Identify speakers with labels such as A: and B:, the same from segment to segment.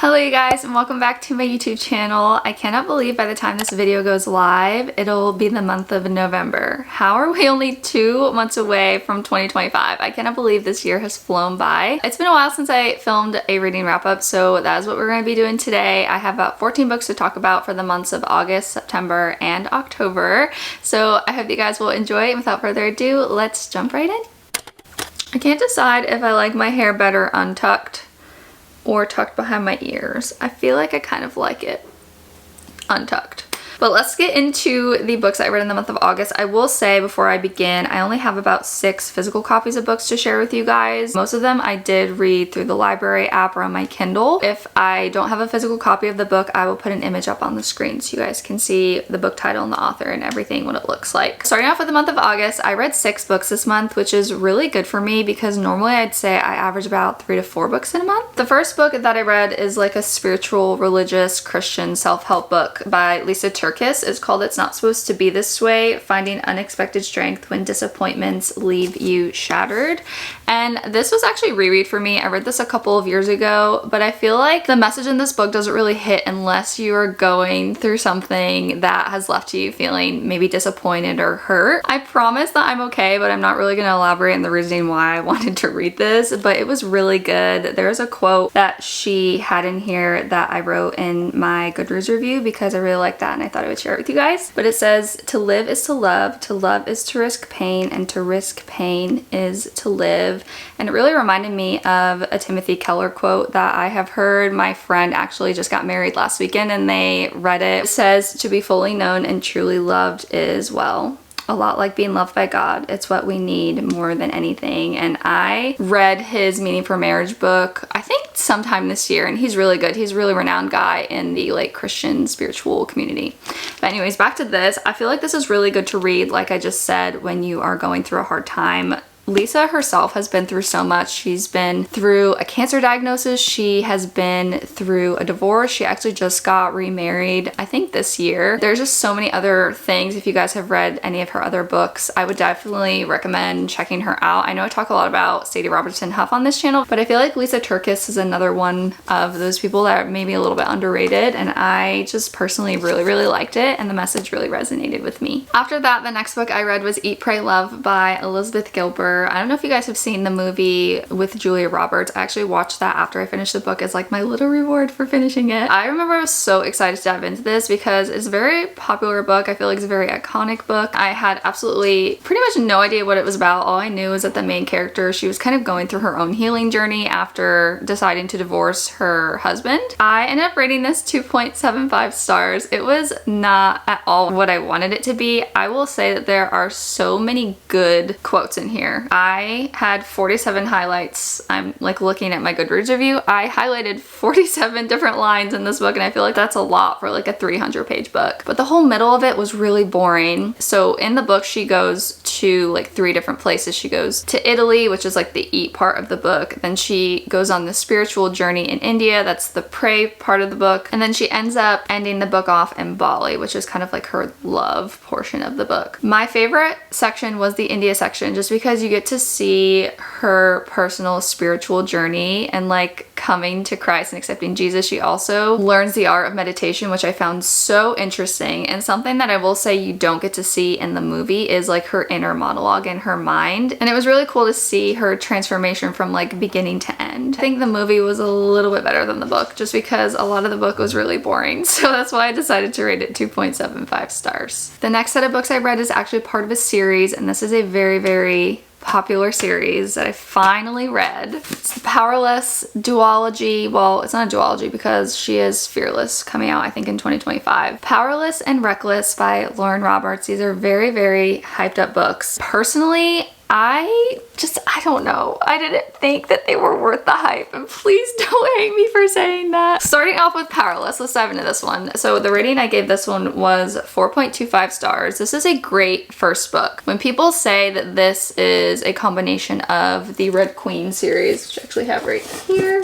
A: Hello you guys and welcome back to my YouTube channel. I cannot believe by the time this video goes live, it'll be the month of November. How are we only 2 months away from 2025? I cannot believe this year has flown by. It's been a while since I filmed a reading wrap up, so that is what we're going to be doing today. I have about 14 books to talk about for the months of August, September, and October. So I hope you guys will enjoy it. And without further ado, let's jump right in. I can't decide if I like my hair better untucked or tucked behind my ears. I feel like I kind of like it untucked. But let's get into the books I read in the month of August. I will say before I begin, I only have about 6 physical copies of books to share with you guys. Most of them I did read through the library app or on my Kindle. If I don't have a physical copy of the book, I will put an image up on the screen so you guys can see the book title and the author and everything, what it looks like. Starting off with the month of August, I read 6 books this month, which is really good for me because normally I'd say I average about 3 to 4 books in a month. The first book that I read is like a spiritual, religious, Christian self-help book by Lisa Turkis. It's called It's Not Supposed to Be This Way, Finding Unexpected Strength When Disappointments Leave You Shattered. And this was actually a reread for me. I read this a couple of years ago, but I feel like the message in this book doesn't really hit unless you are going through something that has left you feeling maybe disappointed or hurt. I promise that I'm okay, but I'm not really going to elaborate on the reasoning why I wanted to read this, but it was really good. There's a quote that she had in here that I wrote in my Goodreads review because I really liked that and I thought I would share it with you guys. But it says, "To live is to love is to risk pain, and to risk pain is to live." And it really reminded me of a Timothy Keller quote that I have heard. My friend actually just got married last weekend and they read it. It says, "To be fully known and truly loved is, well, a lot like being loved by God. It's what we need more than anything." And I read his Meaning for Marriage book, I think sometime this year, and he's really good. He's a really renowned guy in the like Christian spiritual community. But anyways, back to this. I feel like this is really good to read, like I just said, when you are going through a hard time. Lisa herself has been through so much. She's been through a cancer diagnosis. She has been through a divorce. She actually just got remarried, I think this year. There's just so many other things. If you guys have read any of her other books, I would definitely recommend checking her out. I know I talk a lot about Sadie Robertson Huff on this channel, but I feel like Lisa Turkis is another one of those people that are maybe a little bit underrated, and I just personally really liked it, and the message really resonated with me. After that, the next book I read was Eat, Pray, Love by Elizabeth Gilbert. I don't know if you guys have seen the movie with Julia Roberts. I actually watched that after I finished the book as like my little reward for finishing it. I remember I was so excited to dive into this because it's a very popular book. I feel like it's a very iconic book. I had absolutely pretty much no idea what it was about. All I knew was that the main character, she was kind of going through her own healing journey after deciding to divorce her husband. I ended up rating this 2.75 stars. It was not at all what I wanted it to be. I will say that there are so many good quotes in here. I had 47 highlights. I'm like looking at my Goodreads review. I highlighted 47 different lines in this book, and I feel like that's a lot for like a 300-page book. But the whole middle of it was really boring. So in the book, she goes to like 3 different places. She goes to Italy, which is like the eat part of the book. Then she goes on the spiritual journey in India. That's the pray part of the book. And then she ends up ending the book off in Bali, which is kind of like her love portion of the book. My favorite section was the India section, just because you get to see her personal spiritual journey and like coming to Christ and accepting Jesus. She also learns the art of meditation, which I found so interesting, and something that I will say you don't get to see in the movie is like her inner monologue in her mind. And it was really cool to see her transformation from like beginning to end. I think the movie was a little bit better than the book just because a lot of the book was really boring. So that's why I decided to rate it 2.75 stars. The next set of books I read is actually part of a series, and this is a very popular series that I finally read. It's the Powerless duology. Well, it's not a duology because she is Fearless, coming out I think in 2025. Powerless and Reckless by Lauren Roberts. These are very hyped up books. Personally, I don't know. I didn't think that they were worth the hype, and please don't hate me for saying that. Starting off with Powerless, let's dive into this one. So the rating I gave this one was 4.25 stars. This is a great first book. When people say that this is a combination of the Red Queen series, which I actually have right here,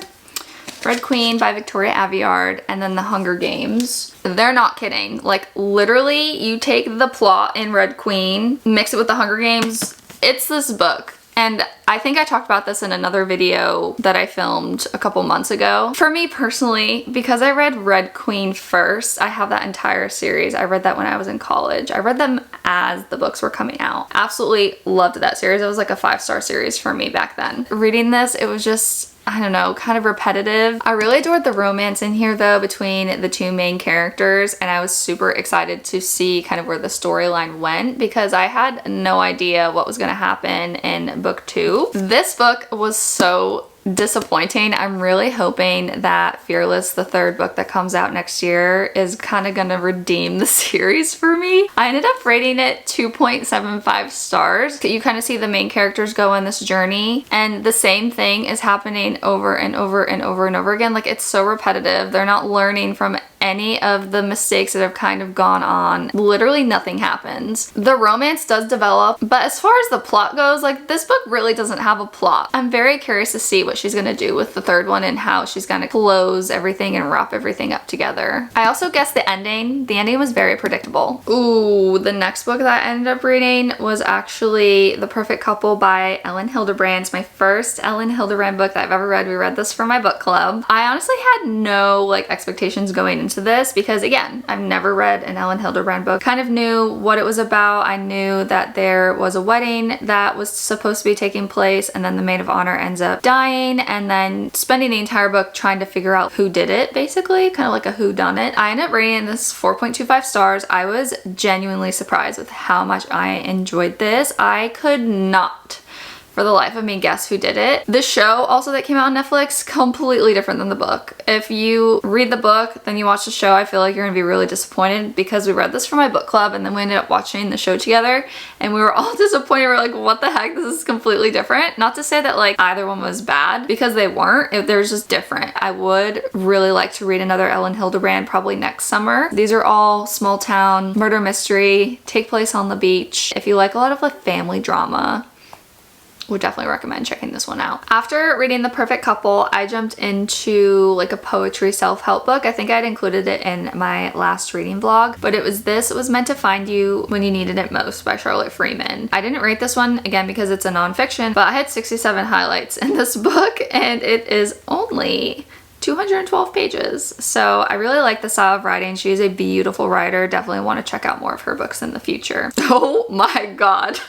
A: Red Queen by Victoria Aveyard, and then The Hunger Games, they're not kidding. Like literally, you take the plot in Red Queen, mix it with The Hunger Games, it's this book. And I think I talked about this in another video that I filmed a couple months ago. For me personally, because I read Red Queen first, I have that entire series. I read that when I was in college. I read them as the books were coming out. Absolutely loved that series. It was like a 5-star series for me back then. Reading this, it was just, I don't know, kind of repetitive. I really adored the romance in here though between the two main characters, and I was super excited to see kind of where the storyline went because I had no idea what was going to happen in book 2. This book was so disappointing. I'm really hoping that Fearless, the 3rd book that comes out next year, is kind of gonna redeem the series for me. I ended up rating it 2.75 stars. You kind of see the main characters go on this journey, and the same thing is happening over and over and over and over again. Like, it's so repetitive. They're not learning from any of the mistakes that have kind of gone on. Literally nothing happens. The romance does develop, but as far as the plot goes, like, this book really doesn't have a plot. I'm very curious to see what she's gonna do with the 3rd one and how she's gonna close everything and wrap everything up together. I also guessed the ending. The ending was very predictable. Ooh, the next book that I ended up reading was actually The Perfect Couple by Ellen Hilderbrand. It's my first Ellen Hilderbrand book that I've ever read. We read this for my book club. I honestly had no like expectations going into this because, again, I've never read an Ellen Hilderbrand book. Kind of knew what it was about. I knew that there was a wedding that was supposed to be taking place, and then the maid of honor ends up dying, and then spending the entire book trying to figure out who did it, basically, kind of like a whodunit. I ended up rating this 4.25 stars. I was genuinely surprised with how much I enjoyed this. I could not for the life of me guess who did it. The show also that came out on Netflix, completely different than the book. If you read the book, then you watch the show, I feel like you're gonna be really disappointed because we read this for my book club and then we ended up watching the show together and we were all disappointed. We're like, what the heck? This is completely different. Not to say that like either one was bad because they weren't. They're just different. I would really like to read another Ellen Hilderbrand probably next summer. These are all small town murder mystery, take place on the beach. If you like a lot of like family drama, would definitely recommend checking this one out. After reading The Perfect Couple, I jumped into like a poetry self-help book. I think I'd included it in my last reading vlog, but it was Meant to Find You When You Needed It Most by Charlotte Freeman. I didn't rate this one, again, because it's a nonfiction, but I had 67 highlights in this book and it is only 212 pages. So I really like the style of writing. She is a beautiful writer. Definitely want to check out more of her books in the future. Oh my god.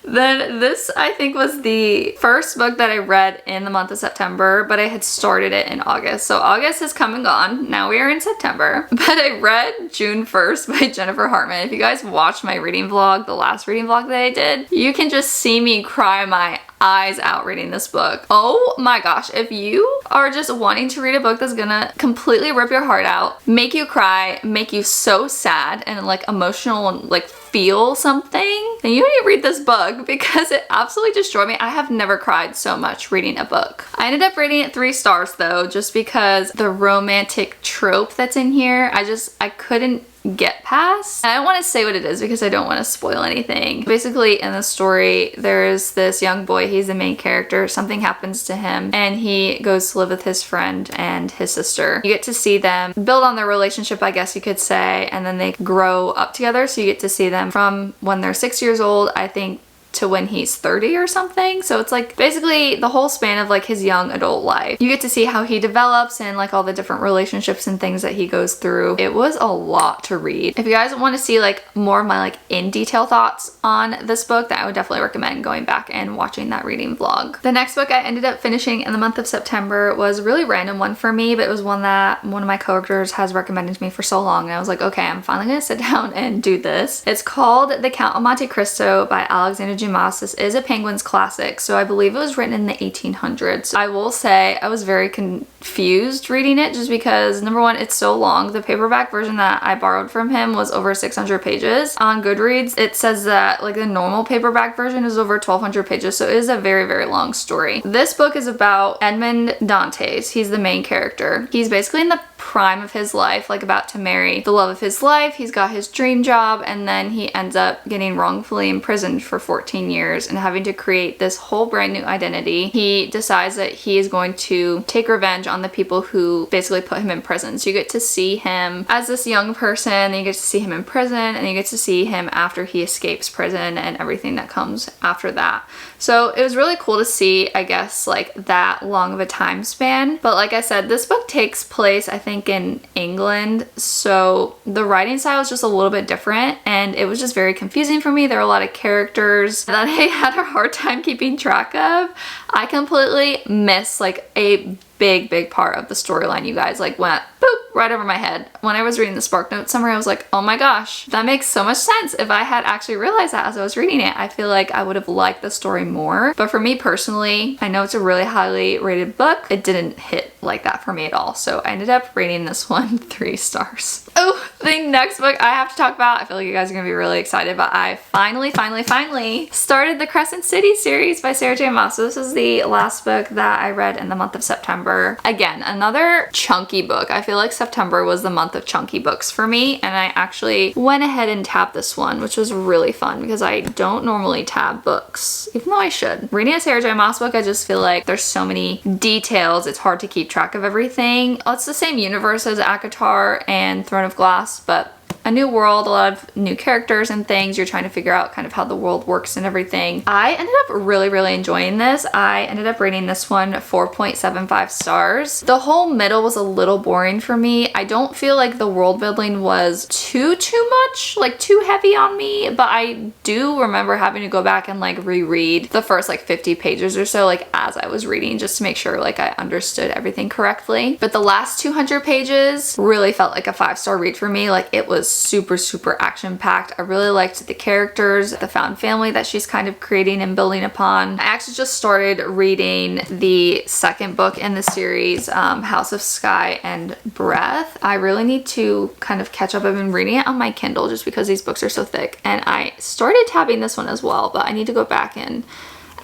A: Then this I think was the first book that I read in the month of September, but I had started it in August. So August has come and gone. Now we are in September. But I read June 1st by Jennifer Hartman. If you guys watched my reading vlog, the last reading vlog that I did, you can just see me cry my eyes out reading this book. Oh my gosh, if you are just wanting to read a book that's gonna completely rip your heart out, make you cry, make you so sad and like emotional and like feel something, then you need to read this book because it absolutely destroyed me. I have never cried so much reading a book. I ended up rating it 3 stars though, just because the romantic trope that's in here, I couldn't get past. I don't want to say what it is because I don't want to spoil anything. Basically in the story, there's this young boy, he's the main character, something happens to him and he goes to live with his friend and his sister. You get to see them build on their relationship, I guess you could say, and then they grow up together, so you get to see them from when they're 6 years old, I think, to when he's 30 or something. So it's like basically the whole span of like his young adult life. You get to see how he develops and like all the different relationships and things that he goes through. It was a lot to read. If you guys want to see like more of my like in detail thoughts on this book, then I would definitely recommend going back and watching that reading vlog. The next book I ended up finishing in the month of September was a really random one for me, but it was one that one of my coworkers has recommended to me for so long, and I was like, okay, I'm finally gonna sit down and do this. It's called The Count of Monte Cristo by Alexander Dumas. This is a Penguins classic, so I believe it was written in the 1800s. I will say I was very confused reading it just because, number one, it's so long. The paperback version that I borrowed from him was over 600 pages. On Goodreads, it says that like the normal paperback version is over 1200 pages, so it is a very, very long story. This book is about Edmond Dantes. He's the main character. He's basically in the prime of his life, like about to marry the love of his life. He's got his dream job, and then he ends up getting wrongfully imprisoned for 14 14 years and having to create this whole brand new identity, he decides that he is going to take revenge on the people who basically put him in prison. So you get to see him as this young person, and you get to see him in prison, and you get to see him after he escapes prison and everything that comes after that. So it was really cool to see, I guess, like that long of a time span. But like I said, this book takes place, I think, in England. So the writing style is just a little bit different, and it was just very confusing for me. There were a lot of characters that I had a hard time keeping track of. I completely missed like a big part of the storyline, you guys. Like went boop right over my head. When I was reading the SparkNotes summary, I was like, oh my gosh, that makes so much sense. If I had actually realized that as I was reading it, I feel like I would have liked the story more. But for me personally, I know it's a really highly rated book. It didn't hit like that for me at all. So I ended up rating this one 3 stars. Oh, the next book I have to talk about, I feel like you guys are gonna be really excited, but I finally started the Crescent City series by Sarah J. Maas. So this is the last book that I read in the month of September. Again, another chunky book. I feel like September was the month of chunky books for me, and I actually went ahead and tabbed this one, which was really fun because I don't normally tab books, even though I should. Reading a Sarah J. Maas book, I just feel like there's so many details, it's hard to keep track of everything. It's the same universe as ACOTAR and Throne of Glass, but a new world, a lot of new characters and things. You're trying to figure out kind of how the world works and everything. I ended up really enjoying this. I ended up rating this one 4.75 stars. The whole middle was a little boring for me. I don't feel like the world building was too much, like too heavy on me, but I do remember having to go back and like reread the first like 50 pages or so like as I was reading, just to make sure like I understood everything correctly. But the last 200 pages really felt like a 5-star read for me. Like it was super action-packed. I really liked the characters, the found family that she's kind of creating and building upon. I actually just started reading the second book in the series, House of Sky and Breath. I really need to kind of catch up. I've been reading it on my Kindle just because these books are so thick, and I started tabbing this one as well, but I need to go back and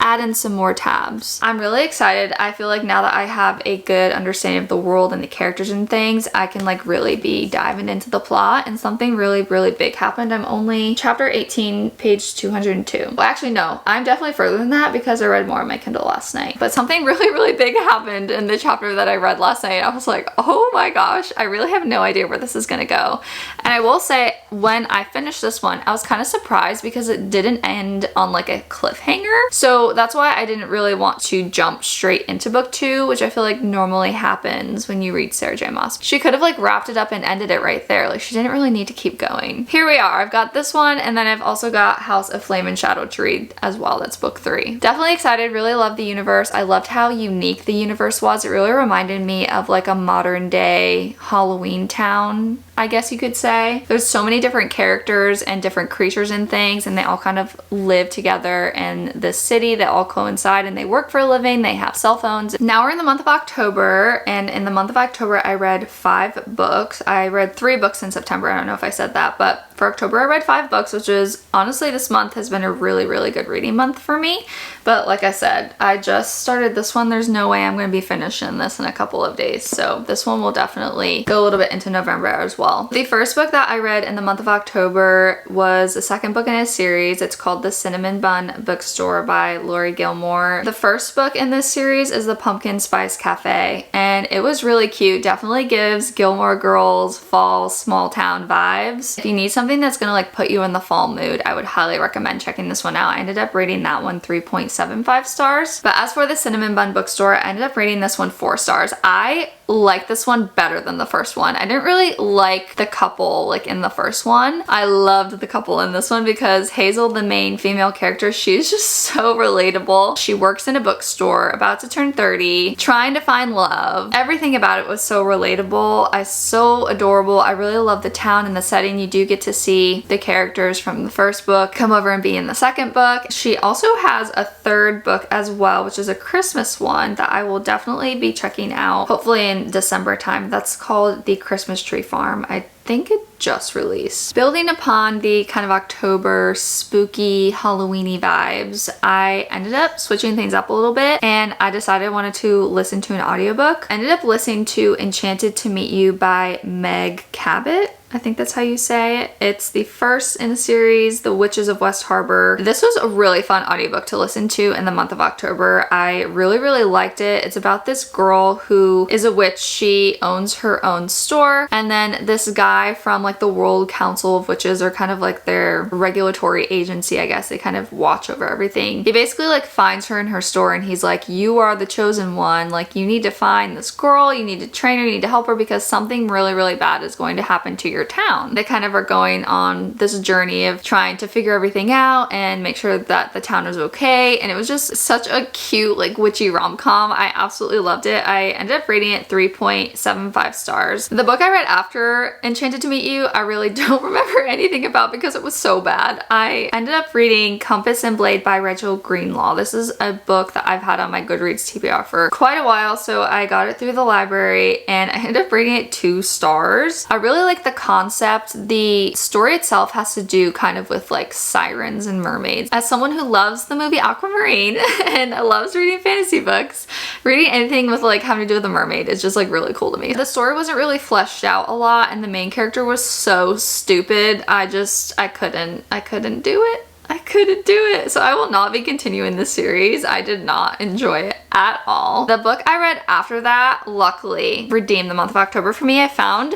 A: add in some more tabs. I'm really excited. I feel like now that I have a good understanding of the world and the characters and things, I can like really be diving into the plot, and something really big happened. I'm only chapter 18, page 202. Well, actually no, I'm definitely further than that because I read more on my Kindle last night. But something really big happened in the chapter that I read last night. I was like, oh my gosh, I really have no idea where this is gonna go. And I will say, when I finished this one, I was kind of surprised because it didn't end on like a cliffhanger. So that's why I didn't really want to jump straight into book 2, which I feel like normally happens when you read Sarah J. Maas. She could have like wrapped it up and ended it right there. Like she didn't really need to keep going. Here we are. I've got this one, and then I've also got House of Flame and Shadow to read as well. That's book 3. Definitely excited. Really loved the universe. I loved how unique the universe was. It really reminded me of like a modern day Halloween town, I guess you could say. There's so many different characters and different creatures and things, and they all kind of live together in this city. They all coincide and they work for a living. They have cell phones. Now we're in the month of October, and in the month of October I read 5 books. I read 3 books in September. I don't know if I said that, but for October I read 5 books, which is honestly, this month has been a really good reading month for me. But like I said, I just started this one. There's no way I'm going to be finishing this in a couple of days. So this one will definitely go a little bit into November as well. The first book that I read in the month of October was the second book in a series. It's called The Cinnamon Bun Bookstore by Lori Gilmore. The first book in this series is The Pumpkin Spice Cafe, and it was really cute. Definitely gives Gilmore Girls fall small town vibes. If you need something that's gonna like put you in the fall mood, I would highly recommend checking this one out. I ended up rating that one 3.75 stars. But as for The Cinnamon Bun Bookstore, I ended up rating this one 4 stars. I like this one better than the first one. I didn't really like the couple like in the first one. I loved the couple in this one because Hazel, the main female character, she's just so relatable. She works in a bookstore, about to turn 30, trying to find love. Everything about it was so relatable. So adorable. I really love the town and the setting. You do get to see the characters from the first book come over and be in the second book. She also has a third book as well, which is a Christmas one that I will definitely be checking out, hopefully in December time. That's called The Christmas Tree Farm. I think it just released. Building upon the kind of October spooky Halloweeny vibes, I ended up switching things up a little bit and I decided I wanted to listen to an audiobook. I ended up listening to Enchanted to Meet You by Meg Cabot. I think that's how you say it. It's the first in the series, The Witches of West Harbor. This was a really fun audiobook to listen to in the month of October. I really liked it. It's about this girl who is a witch. She owns her own store, and then this guy from like the World Council of Witches, or kind of like their regulatory agency, I guess. They kind of watch over everything. He basically like finds her in her store and he's like, you are the chosen one. Like, you need to find this girl, you need to train her, you need to help her because something really bad is going to happen to your town. They kind of are going on this journey of trying to figure everything out and make sure that the town is okay, and it was just such a cute like witchy rom-com. I absolutely loved it. I ended up rating it 3.75 stars. The book I read after Enchanted to Meet You, I really don't remember anything about because it was so bad. I ended up reading Compass and Blade by Rachel Greenlaw. This is a book that I've had on my Goodreads TBR for quite a while, so I got it through the library and I ended up rating it 2 stars. I really like the concept. The story itself has to do kind of with like sirens and mermaids. As someone who loves the movie Aquamarine and loves reading fantasy books, reading anything with like having to do with a mermaid is just like really cool to me. The story wasn't really fleshed out a lot and the main character was so stupid. I couldn't do it. I couldn't do it. So I will not be continuing this series. I did not enjoy it at all. The book I read after that, luckily, redeemed the month of October for me. I found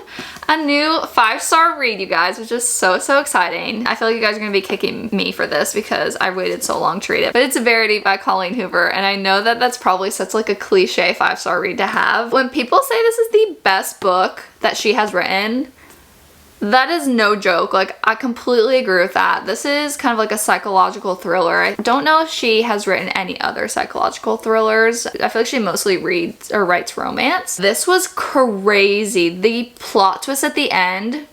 A: a new 5-star read, you guys, which is so exciting. I feel like you guys are gonna be kicking me for this because I waited so long to read it. But it's Verity by Colleen Hoover, and I know that that's probably such like a cliche 5-star read to have. When people say this is the best book that she has written, that is no joke. Like, I completely agree with that. This is kind of like a psychological thriller. I don't know if she has written any other psychological thrillers. I feel like she mostly reads or writes romance. This was crazy. The plot twist at the end,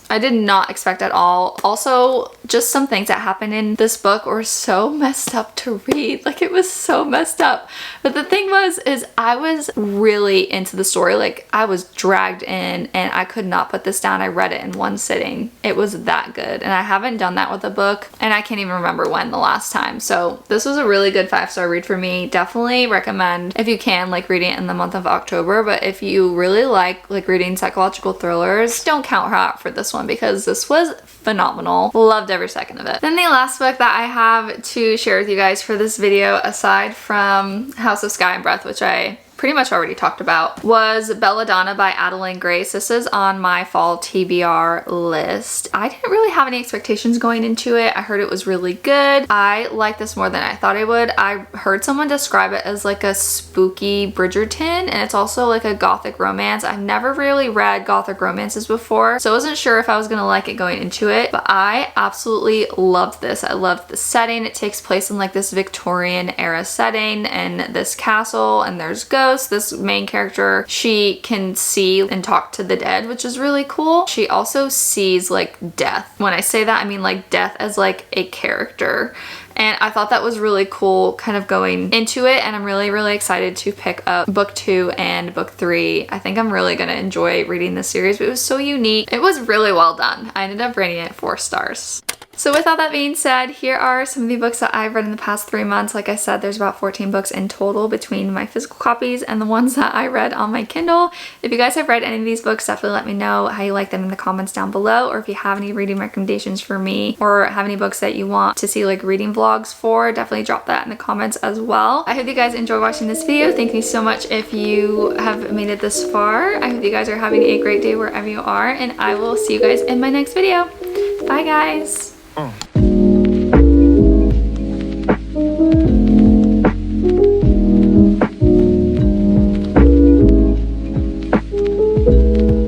A: I did not expect at all. Also, just some things that happened in this book were so messed up to read. Like, it was so messed up. But the thing was, is I was really into the story. Like, I was dragged in and I could not put this down. I read it in one sitting. It was that good. And I haven't done that with a book and I can't even remember when the last time. So this was a really good 5-star read for me. Definitely recommend, if you can, like reading it in the month of October. But if you really like reading psychological thrillers, don't count her out for this one because this was phenomenal. Loved every second of it. Then the last book that I have to share with you guys for this video, aside from House of Sky and Breath, which I pretty much already talked about, was Belladonna by Adeline Grace. This is on my fall TBR list. I didn't really have any expectations going into it. I heard it was really good. I liked this more than I thought I would. I heard someone describe it as like a spooky Bridgerton, and it's also like a gothic romance. I've never really read gothic romances before, so I wasn't sure if I was gonna like it going into it, but I absolutely loved this. I loved the setting. It takes place in like this Victorian era setting and this castle, and there's ghosts. This main character, she can see and talk to the dead, which is really cool. She also sees like death. When I say that, I mean like death as like a character. And I thought that was really cool kind of going into it, and I'm really excited to pick up book 2 and book 3. I think I'm really gonna enjoy reading this series, but it was so unique. It was really well done. I ended up rating it 4 stars. So with all that being said, here are some of the books that I've read in the past 3 months. Like I said, there's about 14 books in total between my physical copies and the ones that I read on my Kindle. If you guys have read any of these books, definitely let me know how you like them in the comments down below, or if you have any reading recommendations for me or have any books that you want to see like reading vlogs for, definitely drop that in the comments as well. I hope you guys enjoy watching this video. Thank you so much if you have made it this far. I hope you guys are having a great day wherever you are, and I will see you guys in my next video. Bye guys!